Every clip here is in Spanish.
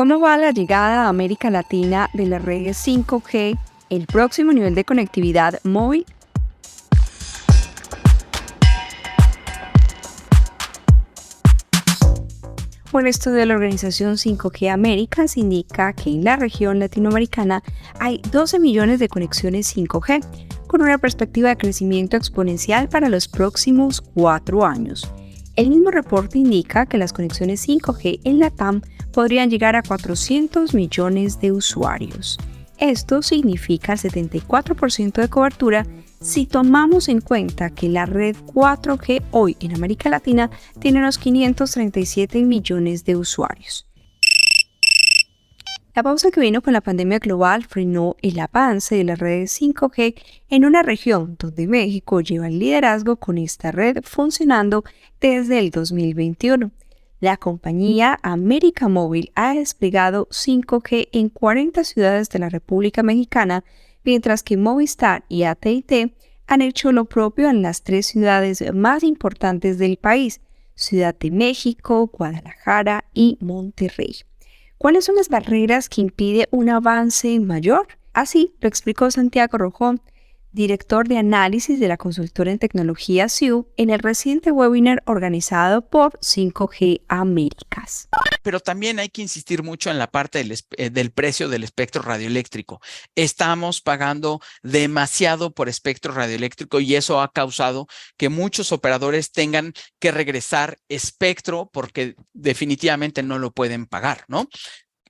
¿Cómo va la llegada a América Latina de las redes 5G, el próximo nivel de conectividad móvil? Un estudio de la organización 5G Américas indica que en la región latinoamericana hay 12 millones de conexiones 5G, con una perspectiva de crecimiento exponencial para los próximos 4 años. El mismo reporte indica que las conexiones 5G en la TAM podrían llegar a 400 millones de usuarios. Esto significa el 74% de cobertura si tomamos en cuenta que la red 4G hoy en América Latina tiene unos 537 millones de usuarios. La pausa que vino con la pandemia global frenó el avance de las redes 5G en una región donde México lleva el liderazgo con esta red funcionando desde el 2021. La compañía América Móvil ha desplegado 5G en 40 ciudades de la República Mexicana, mientras que Movistar y AT&T han hecho lo propio en las 3 ciudades más importantes del país, Ciudad de México, Guadalajara y Monterrey. ¿Cuáles son las barreras que impiden un avance mayor? Así lo explicó Santiago Rojón, director de análisis de la consultora en tecnología SIU, en el reciente webinar organizado por 5G Américas. Pero también hay que insistir mucho en la parte del precio del espectro radioeléctrico. Estamos pagando demasiado por espectro radioeléctrico y eso ha causado que muchos operadores tengan que regresar espectro porque definitivamente no lo pueden pagar, ¿no?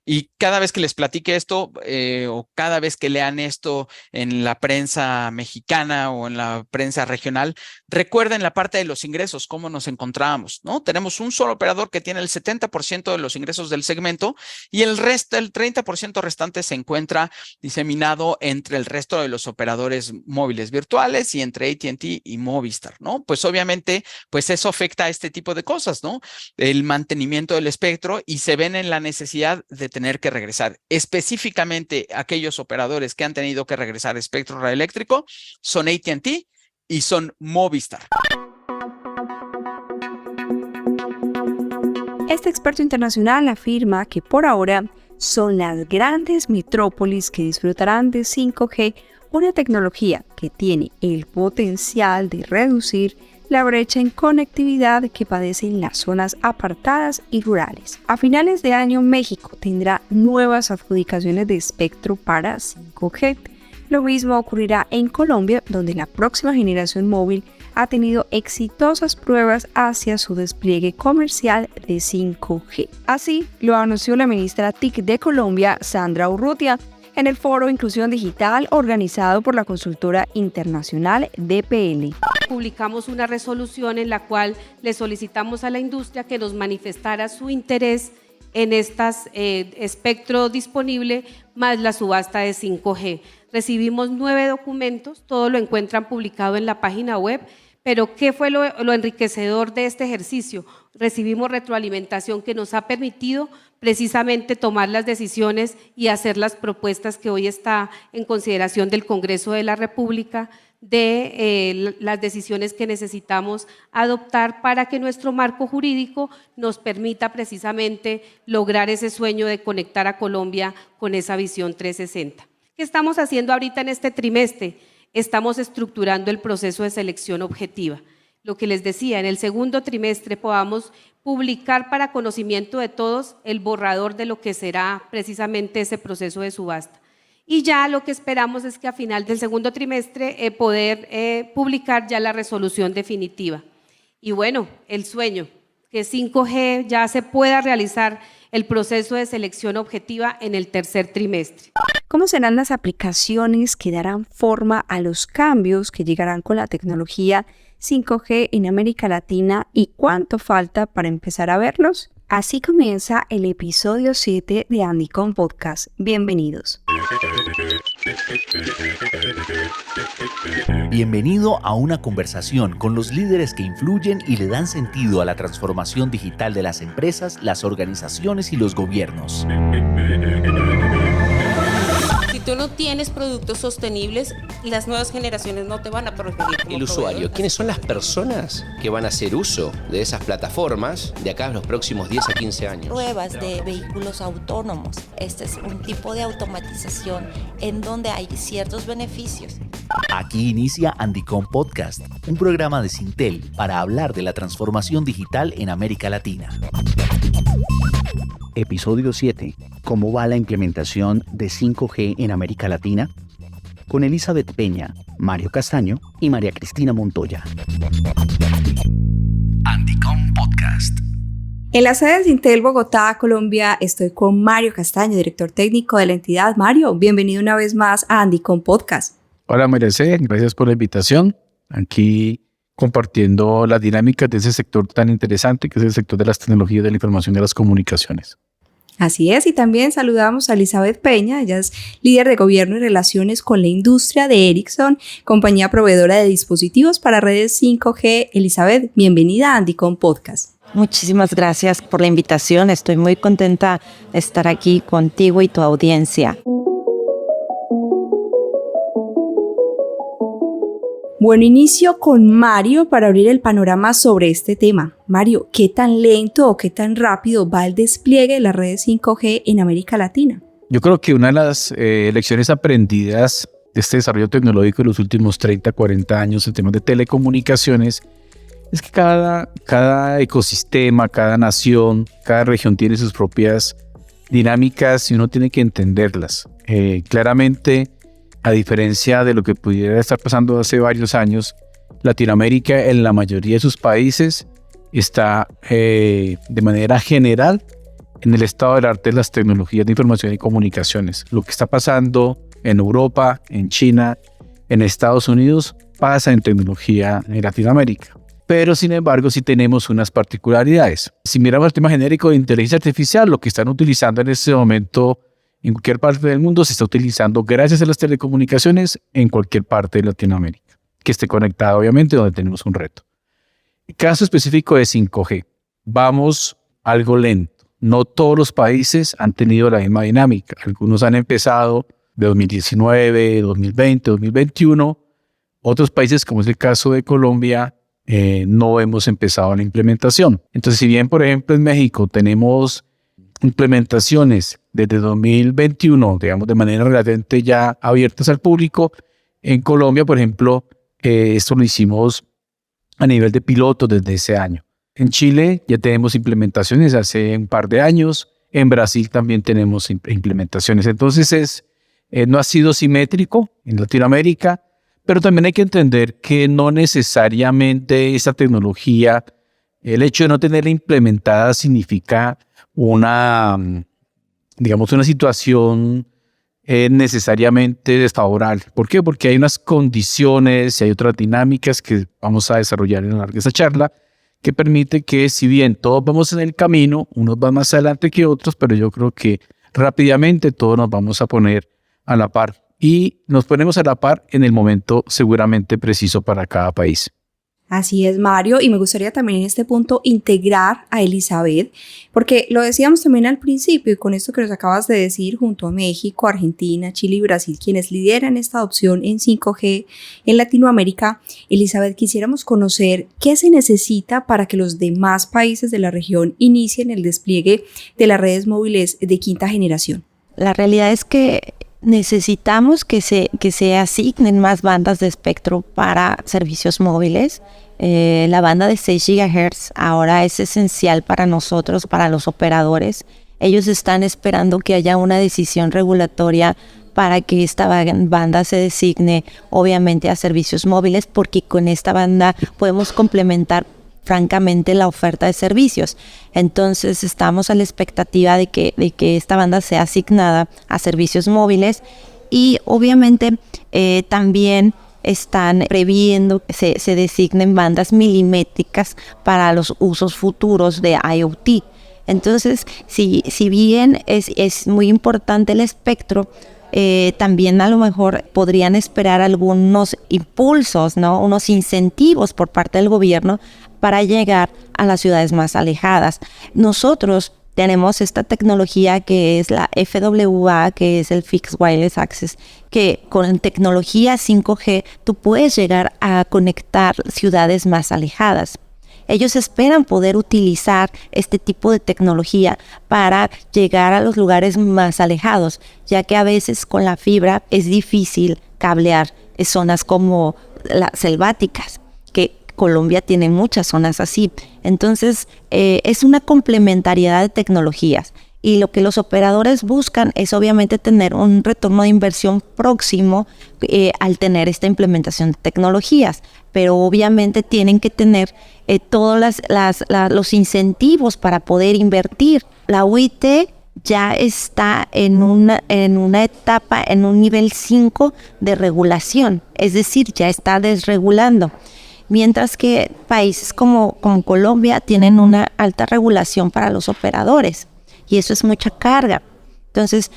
Y cada vez que les platique esto o cada vez que lean esto en la prensa mexicana o en la prensa regional, recuerden la parte de los ingresos, cómo nos encontrábamos, ¿no? Tenemos un solo operador que tiene el 70% de los ingresos del segmento y el resto, el 30% restante se encuentra diseminado entre el resto de los operadores móviles virtuales y entre AT&T y Movistar, ¿no? Pues obviamente, pues eso afecta a este tipo de cosas, ¿no? El mantenimiento del espectro y se ven en la necesidad de tener que regresar. Específicamente aquellos operadores que han tenido que regresar espectro radioeléctrico son AT&T y son Movistar. Este experto internacional afirma que por ahora son las grandes metrópolis que disfrutarán de 5G, una tecnología que tiene el potencial de reducir la brecha en conectividad que padecen las zonas apartadas y rurales. A finales de año, México tendrá nuevas adjudicaciones de espectro para 5G. Lo mismo ocurrirá en Colombia, donde la próxima generación móvil ha tenido exitosas pruebas hacia su despliegue comercial de 5G. Así lo anunció la ministra TIC de Colombia, Sandra Urrutia, en el foro Inclusión Digital organizado por la consultora internacional DPL. Publicamos una resolución en la cual le solicitamos a la industria que nos manifestara su interés en espectro disponible más la subasta de 5G. Recibimos 9 documentos, todo lo encuentran publicado en la página web, pero ¿qué fue lo enriquecedor de este ejercicio? Recibimos retroalimentación que nos ha permitido precisamente tomar las decisiones y hacer las propuestas que hoy está en consideración del Congreso de la República de las decisiones que necesitamos adoptar para que nuestro marco jurídico nos permita precisamente lograr ese sueño de conectar a Colombia con esa visión 360. ¿Qué estamos haciendo ahorita en este trimestre? Estamos estructurando el proceso de selección objetiva. Lo que les decía, en el segundo trimestre podamos publicar para conocimiento de todos el borrador de lo que será precisamente ese proceso de subasta. Y ya lo que esperamos es que a final del segundo trimestre poder publicar ya la resolución definitiva. Y bueno, el sueño, que 5G ya se pueda realizar el proceso de selección objetiva en el tercer trimestre. ¿Cómo serán las aplicaciones que darán forma a los cambios que llegarán con la tecnología 5G en América Latina y cuánto falta para empezar a verlos? Así comienza el episodio 7 de Andicom Podcast. Bienvenidos. Bienvenido a una conversación con los líderes que influyen y le dan sentido a la transformación digital de las empresas, las organizaciones y los gobiernos. tú no tienes productos sostenibles, las nuevas generaciones no te van a preferir como el usuario. proveedor. ¿Quiénes son las personas que van a hacer uso de esas plataformas de acá a los próximos 10 a 15 años? Pruebas de vehículos autónomos. Este es un tipo de automatización en donde hay ciertos beneficios. Aquí inicia Andicom Podcast, un programa de Sintel para hablar de la transformación digital en América Latina. Episodio 7. ¿Cómo va la implementación de 5G en América Latina? Con Elizabeth Peña, Mario Castaño y María Cristina Montoya. Andicom Podcast. En la sede de Sintel Bogotá, Colombia, estoy con Mario Castaño, director técnico de la entidad. Mario, bienvenido una vez más a Andicom Podcast. Hola María C., gracias por la invitación. Aquí compartiendo las dinámicas de ese sector tan interesante que es el sector de las tecnologías de la información y de las comunicaciones. Así es, y también saludamos a Elizabeth Peña, ella es líder de gobierno y relaciones con la industria de Ericsson, compañía proveedora de dispositivos para redes 5G. Elizabeth, bienvenida a Andicom Podcast. Muchísimas gracias por la invitación, estoy muy contenta de estar aquí contigo y tu audiencia. Bueno, inicio con Mario para abrir el panorama sobre este tema. Mario, ¿qué tan lento o qué tan rápido va el despliegue de las redes 5G en América Latina? Yo creo que una de las lecciones aprendidas de este desarrollo tecnológico en los últimos 30, 40 años en temas de telecomunicaciones es que cada ecosistema, cada nación, cada región tiene sus propias dinámicas y uno tiene que entenderlas. Claramente, a diferencia de lo que pudiera estar pasando hace varios años, Latinoamérica en la mayoría de sus países está de manera general en el estado del arte de las tecnologías de información y comunicaciones. Lo que está pasando en Europa, en China, en Estados Unidos, pasa en tecnología en Latinoamérica. Pero sin embargo sí tenemos unas particularidades. Si miramos el tema genérico de inteligencia artificial, lo que están utilizando en este momento en cualquier parte del mundo se está utilizando gracias a las telecomunicaciones en cualquier parte de Latinoamérica, que esté conectada obviamente donde tenemos un reto. El caso específico de 5G. Vamos algo lento. No todos los países han tenido la misma dinámica. Algunos han empezado de 2019, 2020, 2021. Otros países, como es el caso de Colombia, no hemos empezado la implementación. Entonces, si bien, por ejemplo, en México tenemos implementaciones desde 2021, digamos, de manera relativamente ya abiertas al público. En Colombia, por ejemplo, esto lo hicimos a nivel de piloto desde ese año. En Chile ya tenemos implementaciones hace un par de años. En Brasil también tenemos implementaciones. Entonces, no ha sido simétrico en Latinoamérica, pero también hay que entender que no necesariamente esa tecnología, el hecho de no tenerla implementada significa una situación necesariamente desfavorable. ¿Por qué? Porque hay unas condiciones y hay otras dinámicas que vamos a desarrollar en lo largo de esta charla que permite que, si bien todos vamos en el camino, unos van más adelante que otros, pero yo creo que rápidamente todos nos vamos a poner a la par y nos ponemos a la par en el momento seguramente preciso para cada país. Así es, Mario, y me gustaría también en este punto integrar a Elizabeth, porque lo decíamos también al principio y con esto que nos acabas de decir, junto a México, Argentina, Chile y Brasil, quienes lideran esta adopción en 5G en Latinoamérica, Elizabeth, quisiéramos conocer qué se necesita para que los demás países de la región inicien el despliegue de las redes móviles de quinta generación. La realidad es que necesitamos que se asignen más bandas de espectro para servicios móviles. La banda de 6 GHz ahora es esencial para nosotros, para los operadores. Ellos están esperando que haya una decisión regulatoria para que esta banda se designe, obviamente, a servicios móviles, porque con esta banda podemos complementar francamente la oferta de servicios. Entonces estamos a la expectativa de que esta banda sea asignada a servicios móviles y obviamente también están previendo que se designen bandas milimétricas para los usos futuros de IoT. Entonces, si bien es muy importante el espectro, también a lo mejor podrían esperar algunos impulsos, ¿no? Unos incentivos por parte del gobierno para llegar a las ciudades más alejadas. Nosotros tenemos esta tecnología que es la FWA, que es el Fixed Wireless Access, que con tecnología 5G tú puedes llegar a conectar ciudades más alejadas. Ellos esperan poder utilizar este tipo de tecnología para llegar a los lugares más alejados, ya que a veces con la fibra es difícil cablear zonas como las selváticas, que Colombia tiene muchas zonas así. Entonces, es una complementariedad de tecnologías. Y lo que los operadores buscan es obviamente tener un retorno de inversión próximo al tener esta implementación de tecnologías. Pero obviamente tienen que tener todos los incentivos para poder invertir. La UIT ya está en una etapa, en un nivel 5 de regulación. Es decir, ya está desregulando. Mientras que países como Colombia tienen una alta regulación para los operadores. Y eso es mucha carga. Entonces,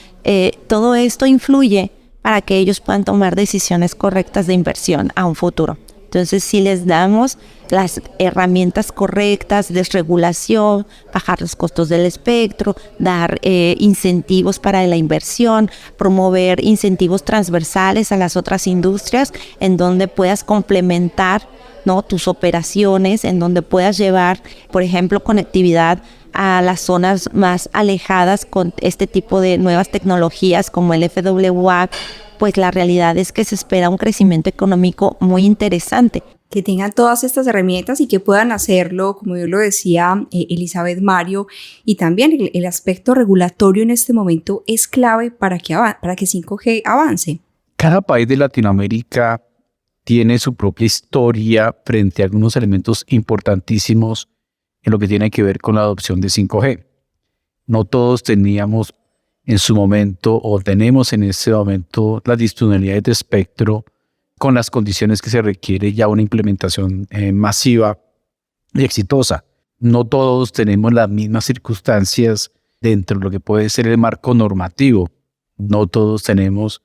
todo esto influye para que ellos puedan tomar decisiones correctas de inversión a un futuro. Entonces, si les damos las herramientas correctas, desregulación, bajar los costos del espectro, dar incentivos para la inversión, promover incentivos transversales a las otras industrias en donde puedas complementar, ¿no?, tus operaciones, en donde puedas llevar, por ejemplo, conectividad a las zonas más alejadas con este tipo de nuevas tecnologías como el FWA, pues la realidad es que se espera un crecimiento económico muy interesante. Que tengan todas estas herramientas y que puedan hacerlo, como yo lo decía Elizabeth, Mario, y también el aspecto regulatorio en este momento es clave para que 5G avance. Cada país de Latinoamérica tiene su propia historia frente a algunos elementos importantísimos en lo que tiene que ver con la adopción de 5G. No todos teníamos en su momento o tenemos en este momento las disponibilidades de espectro con las condiciones que se requiere ya una implementación masiva y exitosa. No todos tenemos las mismas circunstancias dentro de lo que puede ser el marco normativo. No todos tenemos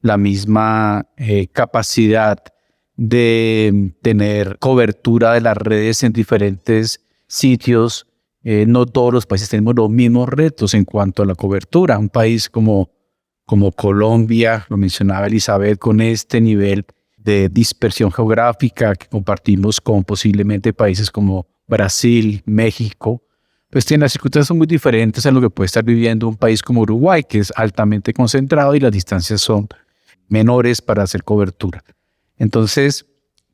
la misma capacidad de tener cobertura de las redes en diferentes sitios. No todos los países tenemos los mismos retos en cuanto a la cobertura. Un país como Colombia, lo mencionaba Elizabeth, con este nivel de dispersión geográfica que compartimos con posiblemente países como Brasil, México, pues tiene las circunstancias muy diferentes a lo que puede estar viviendo un país como Uruguay, que es altamente concentrado y las distancias son menores para hacer cobertura. Entonces,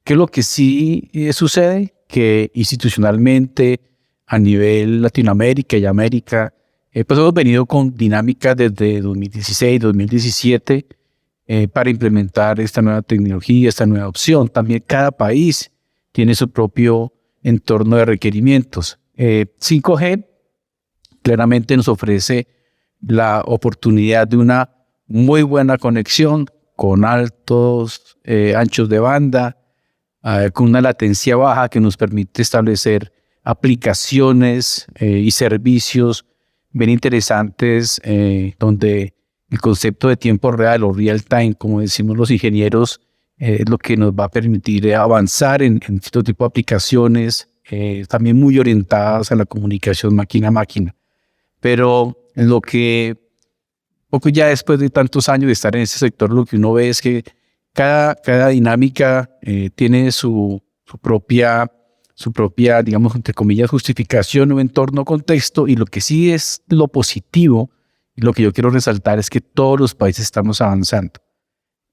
¿qué es lo que sí sucede? Que institucionalmente, a nivel Latinoamérica y América, pues hemos venido con dinámicas desde 2016, 2017 para implementar esta nueva tecnología, esta nueva opción. También cada país tiene su propio entorno de requerimientos. 5G claramente nos ofrece la oportunidad de una muy buena conexión con altos anchos de banda, con una latencia baja que nos permite establecer aplicaciones y servicios bien interesantes donde el concepto de tiempo real o real time, como decimos los ingenieros, es lo que nos va a permitir avanzar en cierto tipo de aplicaciones, también muy orientadas a la comunicación máquina a máquina. Pero lo que, poco ya después de tantos años de estar en ese sector, lo que uno ve es que cada dinámica tiene su propia, digamos, entre comillas, justificación o entorno, contexto, y lo que sí es lo positivo, y lo que yo quiero resaltar es que todos los países estamos avanzando.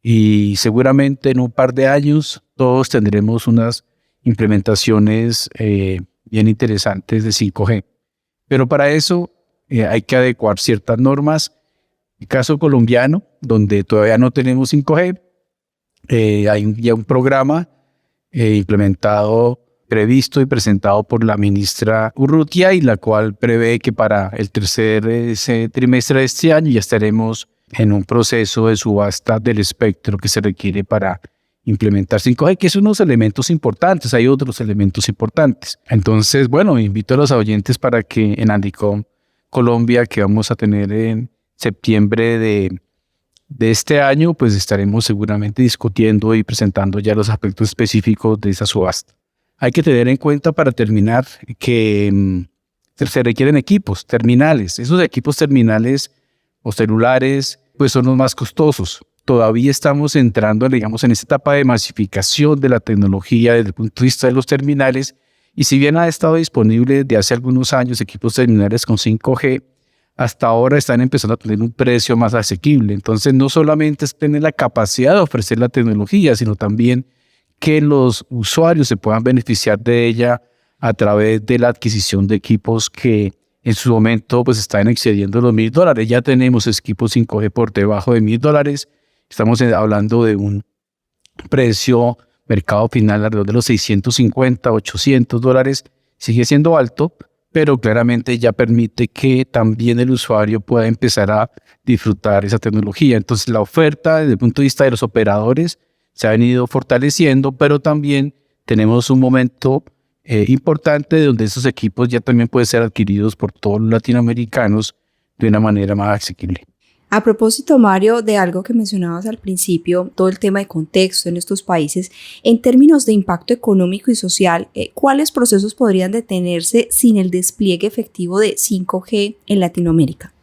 Y seguramente en un par de años todos tendremos unas implementaciones bien interesantes de 5G. Pero para eso hay que adecuar ciertas normas. En el caso colombiano, donde todavía no tenemos 5G, hay ya un programa implementado, previsto y presentado por la ministra Urrutia, y la cual prevé que para el tercer trimestre de este año ya estaremos en un proceso de subasta del espectro que se requiere para implementar 5G, que son unos elementos importantes. Hay otros elementos importantes. Entonces, bueno, invito a los oyentes para que en Andicom Colombia, que vamos a tener en septiembre de este año, pues estaremos seguramente discutiendo y presentando ya los aspectos específicos de esa subasta. Hay que tener en cuenta, para terminar, que se requieren equipos, terminales. Esos equipos terminales o celulares pues son los más costosos. Todavía estamos entrando, digamos, en esta etapa de masificación de la tecnología desde el punto de vista de los terminales, y si bien ha estado disponible desde hace algunos años equipos terminales con 5G, hasta ahora están empezando a tener un precio más asequible. Entonces no solamente es tener la capacidad de ofrecer la tecnología, sino también que los usuarios se puedan beneficiar de ella a través de la adquisición de equipos que en su momento pues están excediendo los $1,000. Ya tenemos equipos 5G por debajo de $1,000. Estamos hablando de un precio mercado final alrededor de los $650, $800. Sigue siendo alto, pero claramente ya permite que también el usuario pueda empezar a disfrutar esa tecnología. Entonces la oferta desde el punto de vista de los operadores se ha venido fortaleciendo, pero también tenemos un momento importante donde esos equipos ya también pueden ser adquiridos por todos los latinoamericanos de una manera más asequible. A propósito, Mario, de algo que mencionabas al principio, todo el tema de contexto en estos países, en términos de impacto económico y social, ¿cuáles procesos podrían detenerse sin el despliegue efectivo de 5G en Latinoamérica?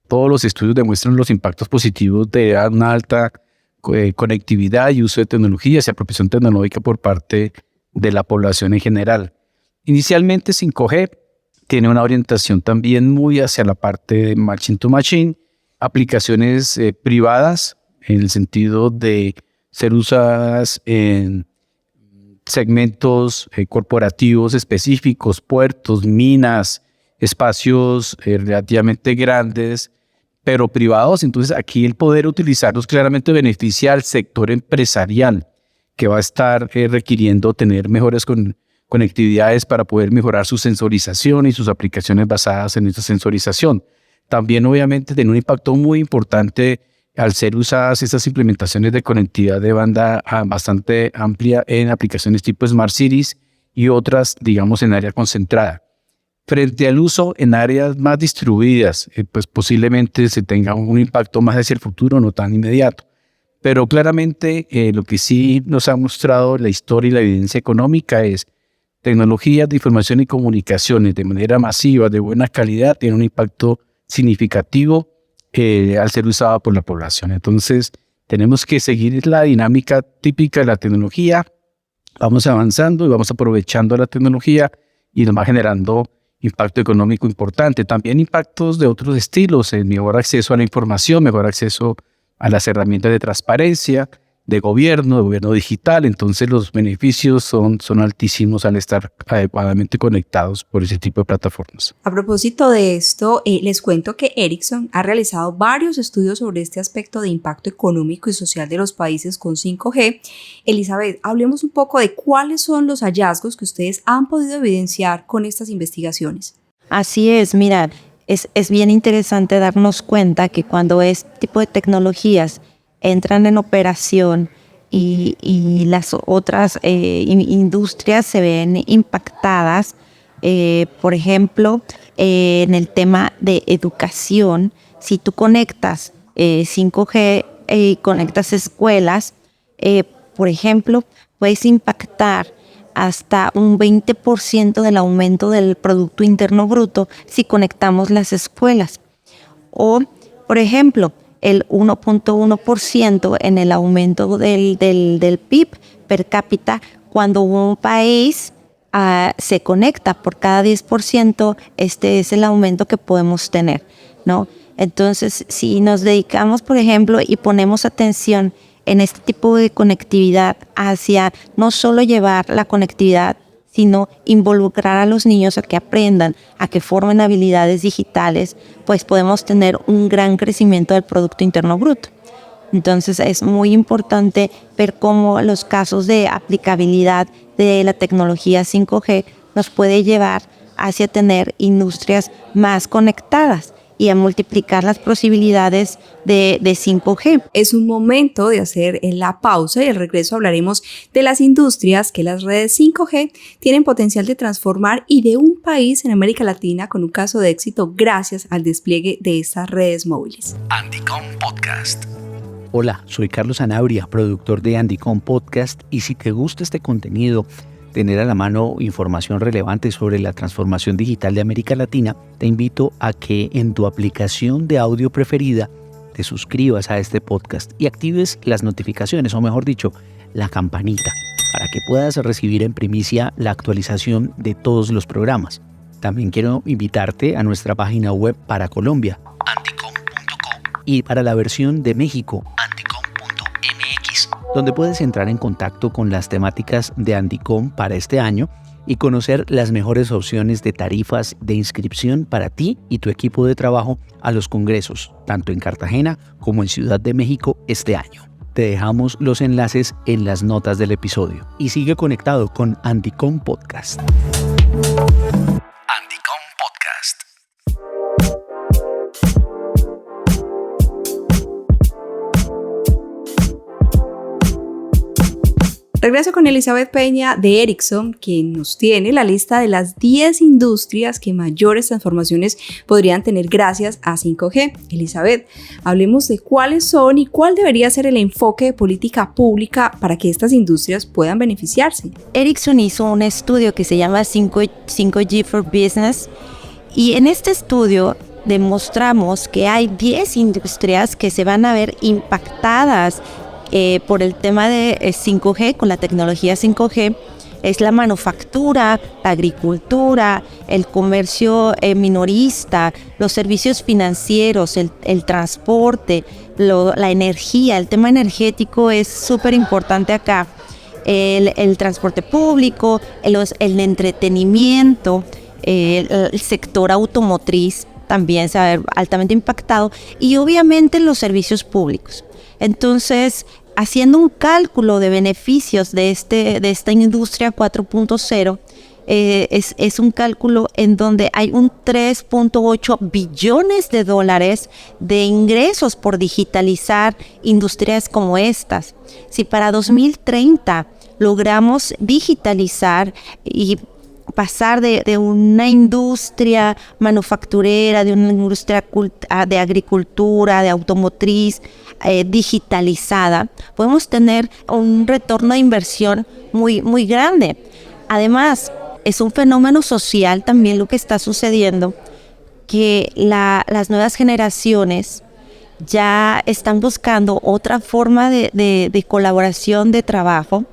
Todos los estudios demuestran los impactos positivos de una alta conectividad y uso de tecnologías y apropiación tecnológica por parte de la población en general. Inicialmente 5G tiene una orientación también muy hacia la parte de machine to machine, aplicaciones privadas en el sentido de ser usadas en segmentos corporativos específicos, puertos, minas, espacios relativamente grandes, pero privados. Entonces aquí el poder utilizarlos claramente beneficia al sector empresarial, que va a estar requiriendo tener mejores conectividades para poder mejorar su sensorización y sus aplicaciones basadas en esa sensorización. También obviamente tiene un impacto muy importante al ser usadas estas implementaciones de conectividad de banda bastante amplia en aplicaciones tipo Smart Cities y otras, digamos, en área concentrada. Frente al uso en áreas más distribuidas, pues posiblemente se tenga un impacto más hacia el futuro, no tan inmediato. Pero claramente lo que sí nos ha mostrado la historia y la evidencia económica es tecnologías de información y comunicaciones de manera masiva, de buena calidad, tienen un impacto significativo al ser usada por la población. Entonces tenemos que seguir la dinámica típica de la tecnología. Vamos avanzando y vamos aprovechando la tecnología y nos va generando impacto económico importante. También impactos de otros estilos, mejor acceso a la información, mejor acceso a las herramientas de transparencia, de gobierno digital. Entonces los beneficios son altísimos al estar adecuadamente conectados por ese tipo de plataformas. A propósito de esto, les cuento que Ericsson ha realizado varios estudios sobre este aspecto de impacto económico y social de los países con 5G. Elizabeth, hablemos un poco de cuáles son los hallazgos que ustedes han podido evidenciar con estas investigaciones. Así es, mira, es bien interesante darnos cuenta que cuando este tipo de tecnologías entran en operación y las otras industrias se ven impactadas, por ejemplo, en el tema de educación, si tú conectas 5G y conectas escuelas, por ejemplo, puedes impactar hasta un 20% del aumento del Producto Interno Bruto si conectamos las escuelas. O, por ejemplo, el 1.1% en el aumento del PIB per cápita cuando un país se conecta. Por cada 10%, este es el aumento que podemos tener, ¿no? Entonces, si nos dedicamos, por ejemplo, y ponemos atención en este tipo de conectividad hacia no solo llevar la conectividad, sino involucrar a los niños a que aprendan, a que formen habilidades digitales, pues podemos tener un gran crecimiento del Producto Interno Bruto. Entonces es muy importante ver cómo los casos de aplicabilidad de la tecnología 5G nos puede llevar hacia tener industrias más conectadas y a multiplicar las posibilidades de 5G. Es un momento de hacer la pausa y al regreso hablaremos de las industrias que las redes 5G tienen potencial de transformar y de un país en América Latina con un caso de éxito gracias al despliegue de estas redes móviles. Andicom Podcast. Hola, soy Carlos Anabria, productor de Andicom Podcast, y si te gusta este contenido, tener a la mano información relevante sobre la transformación digital de América Latina, te invito a que en tu aplicación de audio preferida te suscribas a este podcast y actives las notificaciones, o mejor dicho, la campanita, para que puedas recibir en primicia la actualización de todos los programas. También quiero invitarte a nuestra página web para Colombia, andicom.co, y para la versión de México, andicom.mx, donde puedes entrar en contacto con las temáticas de Andicom para este año y conocer las mejores opciones de tarifas de inscripción para ti y tu equipo de trabajo a los congresos, tanto en Cartagena como en Ciudad de México este año. Te dejamos los enlaces en las notas del episodio y sigue conectado con Andicom Podcast. Andicom Podcast. Regreso con Elizabeth Peña de Ericsson, quien nos tiene la lista de las 10 industrias que mayores transformaciones podrían tener gracias a 5G. Elizabeth, hablemos de cuáles son y cuál debería ser el enfoque de política pública para que estas industrias puedan beneficiarse. Ericsson hizo un estudio que se llama 5G for Business, y en este estudio demostramos que hay 10 industrias que se van a ver impactadas por el tema de 5G, con la tecnología 5G. Es la manufactura, la agricultura, el comercio minorista, los servicios financieros, el transporte, la energía. El tema energético es súper importante acá. El transporte público, el entretenimiento, el sector automotriz también se va a ver altamente impactado, y obviamente los servicios públicos. Entonces, haciendo un cálculo de beneficios de esta industria 4.0, es un cálculo en donde hay un 3.8 billones de dólares de ingresos por digitalizar industrias como estas. Si para 2030 logramos digitalizar y pasar de una industria manufacturera, de una industria de agricultura, de automotriz, digitalizada, podemos tener un retorno de inversión muy, muy grande. Además, es un fenómeno social también lo que está sucediendo, que las nuevas generaciones ya están buscando otra forma de colaboración, de trabajo,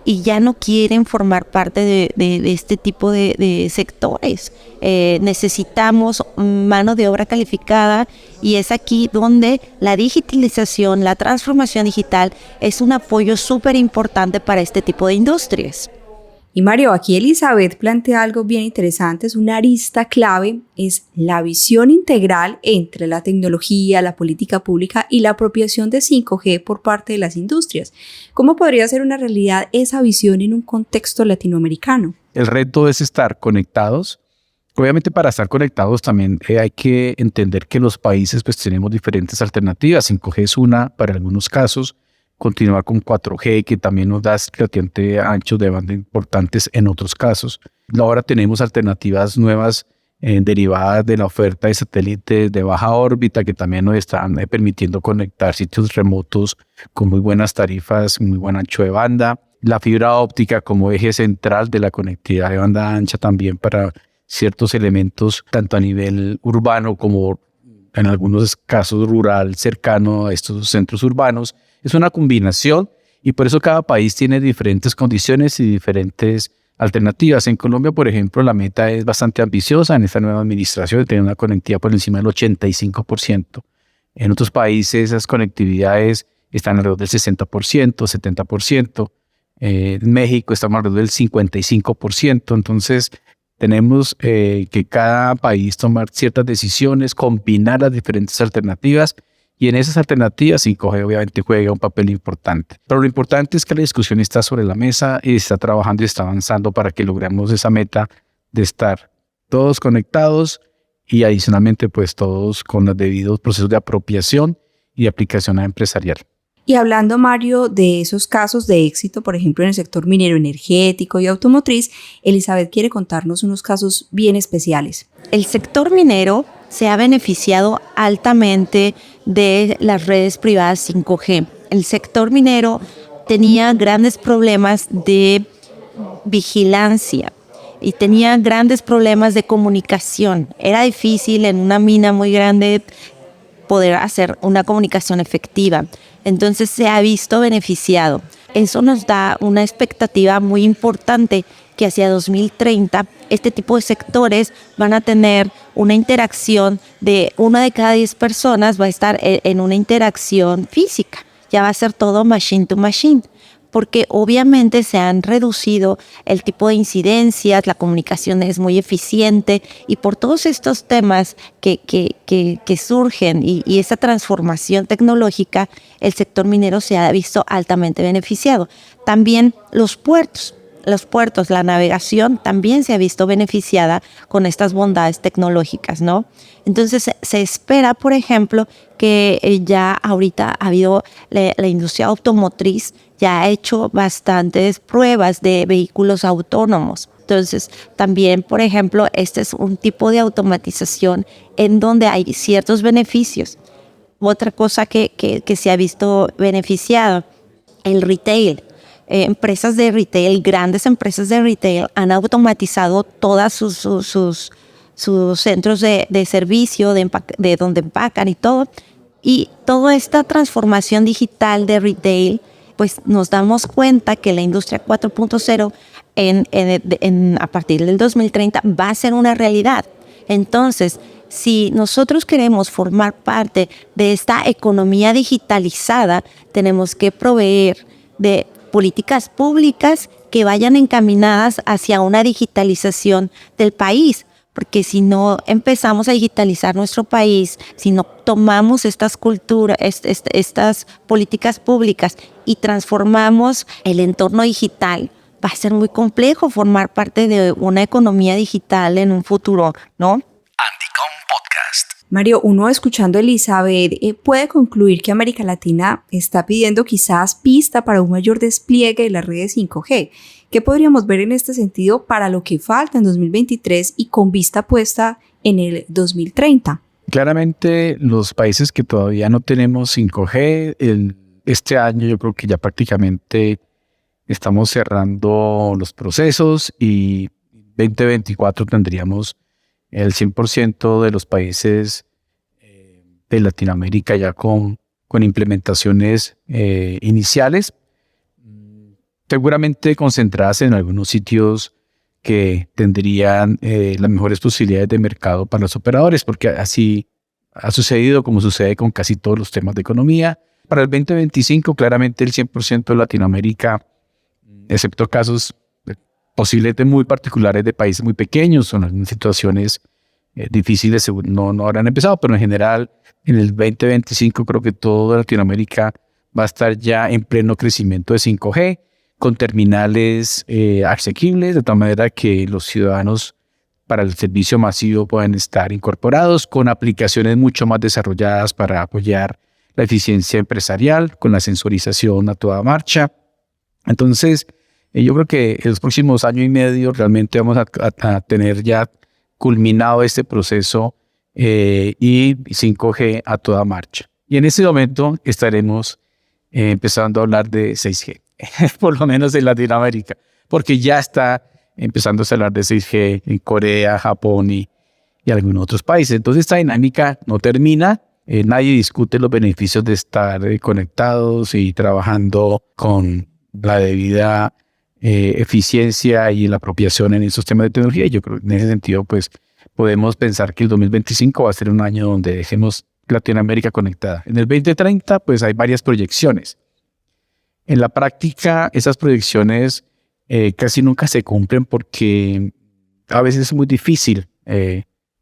y ya no quieren formar parte de este tipo de sectores. Necesitamos mano de obra calificada, y es aquí donde la digitalización, la transformación digital es un apoyo súper importante para este tipo de industrias. Y Mario, aquí Elizabeth plantea algo bien interesante, es una arista clave, es la visión integral entre la tecnología, la política pública y la apropiación de 5G por parte de las industrias. ¿Cómo podría ser una realidad esa visión en un contexto latinoamericano? El reto es estar conectados. Obviamente, para estar conectados también hay que entender que los países pues tenemos diferentes alternativas. 5G es una para algunos casos. Continuar con 4G, que también nos da relativamente anchos de banda importantes en otros casos. Ahora tenemos alternativas nuevas derivadas de la oferta de satélites de baja órbita, que también nos están permitiendo conectar sitios remotos con muy buenas tarifas, muy buen ancho de banda. La fibra óptica como eje central de la conectividad de banda ancha también para ciertos elementos, tanto a nivel urbano como en algunos casos rural, cercano a estos centros urbanos. Es una combinación, y por eso cada país tiene diferentes condiciones y diferentes alternativas. En Colombia, por ejemplo, la meta es bastante ambiciosa en esta nueva administración, de tener una conectividad por encima del 85%. En otros países esas conectividades están alrededor del 60%, 70%. En México estamos alrededor del 55%. Entonces, tenemos que cada país tomar ciertas decisiones, combinar las diferentes alternativas, y en esas alternativas 5G obviamente juega un papel importante. Pero lo importante es que la discusión está sobre la mesa y está trabajando y está avanzando para que logremos esa meta de estar todos conectados, y adicionalmente pues todos con los debidos procesos de apropiación y aplicación empresarial. Y hablando, Mario, de esos casos de éxito, por ejemplo, en el sector minero, energético y automotriz, Elizabeth quiere contarnos unos casos bien especiales. El sector minero se ha beneficiado altamente de las redes privadas 5G. El sector minero tenía grandes problemas de vigilancia y tenía grandes problemas de comunicación. Era difícil en una mina muy grande poder hacer una comunicación efectiva. Entonces se ha visto beneficiado. Eso nos da una expectativa muy importante que hacia 2030 este tipo de sectores van a tener una interacción de 1 de cada 10 personas va a estar en una interacción física. Ya va a ser todo machine to machine, porque obviamente se han reducido el tipo de incidencias, la comunicación es muy eficiente y por todos estos temas que surgen y esa transformación tecnológica, el sector minero se ha visto altamente beneficiado. También los puertos, la navegación también se ha visto beneficiada con estas bondades tecnológicas, ¿no? Entonces se espera, por ejemplo, que ya ahorita ha habido la industria automotriz, ya ha hecho bastantes pruebas de vehículos autónomos. Entonces, también, por ejemplo, este es un tipo de automatización en donde hay ciertos beneficios. Otra cosa que se ha visto beneficiado, el retail. Empresas de retail, grandes empresas de retail han automatizado todas sus centros de servicio, de donde empacan y todo. Y toda esta transformación digital de retail, pues nos damos cuenta que la industria 4.0 a partir del 2030 va a ser una realidad. Entonces, si nosotros queremos formar parte de esta economía digitalizada, tenemos que proveer de políticas públicas que vayan encaminadas hacia una digitalización del país, porque si no empezamos a digitalizar nuestro país, si no tomamos estas culturas, estas políticas públicas y transformamos el entorno digital, va a ser muy complejo formar parte de una economía digital en un futuro, ¿no? Andicom Podcast. Mario, uno escuchando a Elizabeth puede concluir que América Latina está pidiendo quizás pista para un mayor despliegue de las redes 5G. ¿Qué podríamos ver en este sentido para lo que falta en 2023 y con vista puesta en el 2030? Claramente los países que todavía no tenemos 5G, este año yo creo que ya prácticamente estamos cerrando los procesos y 2024 tendríamos el 100% de los países de Latinoamérica ya con implementaciones iniciales, seguramente concentradas en algunos sitios que tendrían las mejores posibilidades de mercado para los operadores, porque así ha sucedido como sucede con casi todos los temas de economía. Para el 2025, claramente el 100% de Latinoamérica, excepto casos posiblemente muy particulares de países muy pequeños o en algunas situaciones difíciles, no habrán empezado, pero en general en el 2025 creo que toda Latinoamérica va a estar ya en pleno crecimiento de 5G, con terminales asequibles, de tal manera que los ciudadanos para el servicio masivo puedan estar incorporados, con aplicaciones mucho más desarrolladas para apoyar la eficiencia empresarial, con la sensorización a toda marcha. Entonces, yo creo que en los próximos año y medio realmente vamos a tener ya culminado este proceso y 5G a toda marcha. Y en ese momento estaremos empezando a hablar de 6G, por lo menos en Latinoamérica, porque ya está empezando a hablar de 6G en Corea, Japón y algunos otros países. Entonces esta dinámica no termina. Nadie discute los beneficios de estar conectados y trabajando con la debida eficiencia y la apropiación en esos temas de tecnología. Y yo creo que en ese sentido pues podemos pensar que el 2025 va a ser un año donde dejemos Latinoamérica conectada. En el 2030 pues hay varias proyecciones. En la práctica esas proyecciones casi nunca se cumplen porque a veces es muy difícil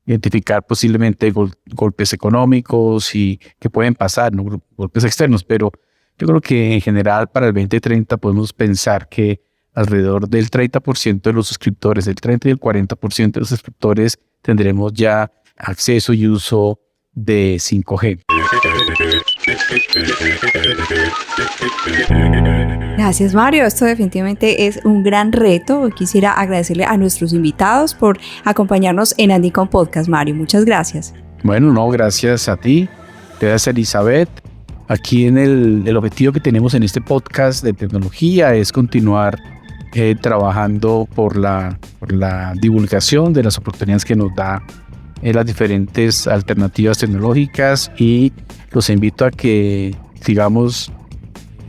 identificar posiblemente golpes económicos y que pueden pasar, ¿no? Golpes externos, pero yo creo que en general para el 2030 podemos pensar que alrededor del 30% de los suscriptores, del 30 y el 40% de los suscriptores tendremos ya acceso y uso de 5G. Gracias, Mario. Esto definitivamente es un gran reto. Quisiera agradecerle a nuestros invitados por acompañarnos en Andicom Podcast, Mario. Muchas gracias. Bueno, no, gracias a ti. Gracias, Elizabeth. Aquí en el objetivo que tenemos en este podcast de tecnología es continuar trabajando por la divulgación de las oportunidades que nos da las diferentes alternativas tecnológicas, y los invito a que sigamos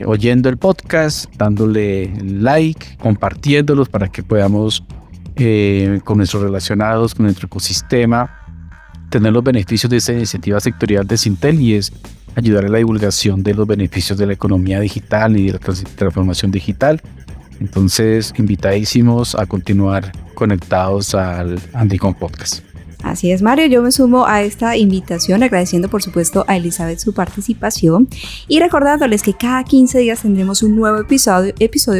oyendo el podcast, dándole like, compartiéndolos para que podamos con nuestros relacionados, con nuestro ecosistema, tener los beneficios de esta iniciativa sectorial de Syntel, y es ayudar a la divulgación de los beneficios de la economía digital y de la transformación digital. Entonces, invitadísimos a continuar conectados al Andicom Podcast. Así es, Mario, yo me sumo a esta invitación, agradeciendo por supuesto a Elizabeth su participación y recordándoles que cada 15 días tendremos un nuevo episodio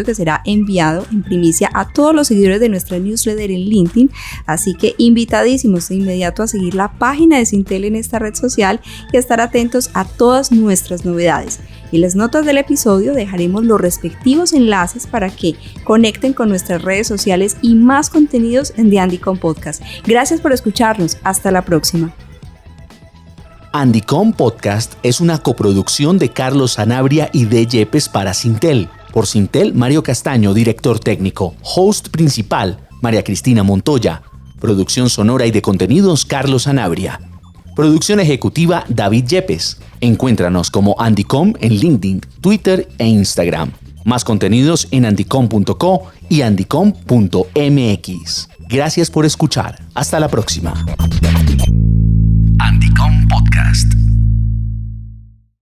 que será enviado en primicia a todos los seguidores de nuestra newsletter en LinkedIn, así que invitadísimos de inmediato a seguir la página de Syntel en esta red social y estar atentos a todas nuestras novedades. En las notas del episodio dejaremos los respectivos enlaces para que conecten con nuestras redes sociales y más contenidos en The Andicom Podcast. Gracias por escucharnos. Hasta la próxima. Andicom Podcast es una coproducción de Carlos Sanabria y de Yepes para Syntel. Por Syntel, Mario Castaño, director técnico. Host principal, María Cristina Montoya. Producción sonora y de contenidos, Carlos Sanabria. Producción ejecutiva, David Yepes. Encuéntranos como Andicom en LinkedIn, Twitter e Instagram. Más contenidos en andicom.co y andicom.mx. Gracias por escuchar. Hasta la próxima. Andicom Podcast.